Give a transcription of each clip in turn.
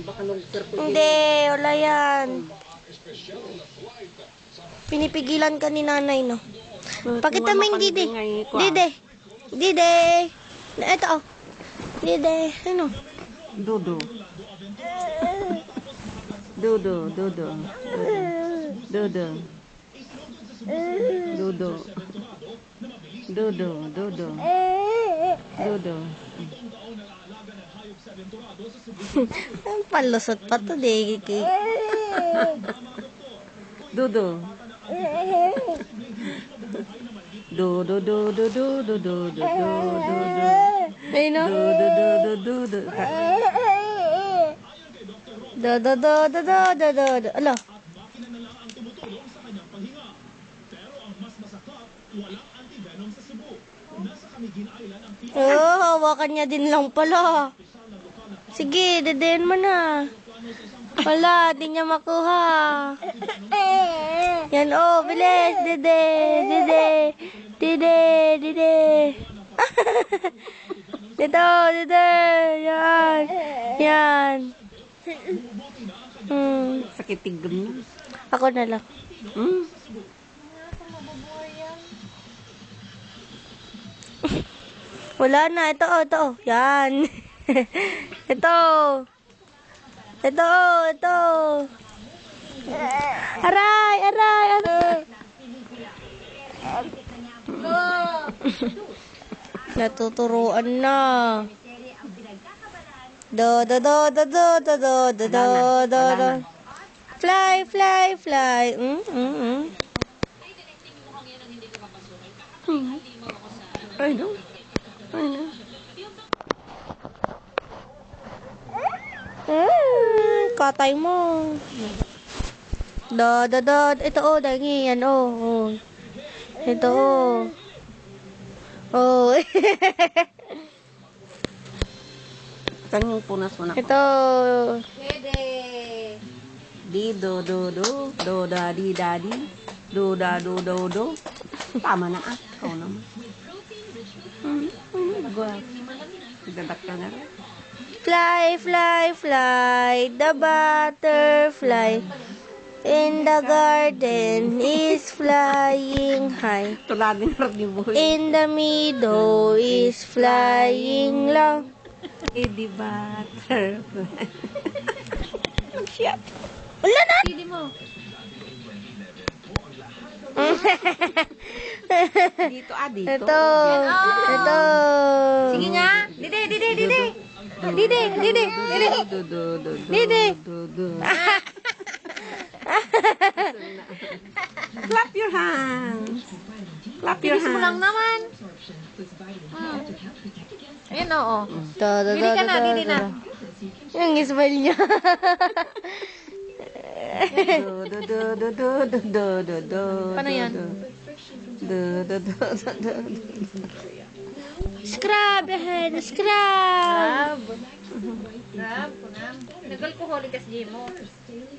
Baka nag-circle. Hindi, wala yan. Pinipigilan ka ni nanay, no? Pakita mo yung didi. Didi. Didi. Ito, oh. Didi. Ano? Dodo. Dodo, dodo. Dodo. Dodo. Dodo, dodo. Dodo. Palusot pa to, di. Dodo. Dodo, dodo, dodo, dodo, dodo. Ay, no? Dodo, dodo, dodo. Do. Ala. Oh, hawakan niya din lang pala. Sige, dedein mo na. Wala, di niya makuha. Yan, oh, bilis. Dede. Dito. Yan. Sakit tigam niya. Ako na lang. Wala na. Ito. Yan. Ito. Aray. Natuturuan na. Do. Fly. Ay, no. Katay mo. Do. Ito, oh, dangi. Yan, oh. Ito, oh. Oh. Saan yung punas mo na? Ito. Do. Do, daddy. Do. Tama na, ah. Ikaw naman. Gadak ka na rin. Fly, the butterfly in the garden is flying high. Tuladin na rin yung buhay. In the meadow is flying low. The butterfly. Shit. Wala na! Didi mo. Dito, dito. Ito. Sige nga. Didi. Clap your hands. Bilis mo lang naman. Ayan, oo. Didi ka na. Yung smile niya. Paano yan? Scrub ahead, scrub. Nagalcoholic kasi mo.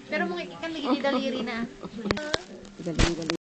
Pero mga ikan lagi daliri na. Galing.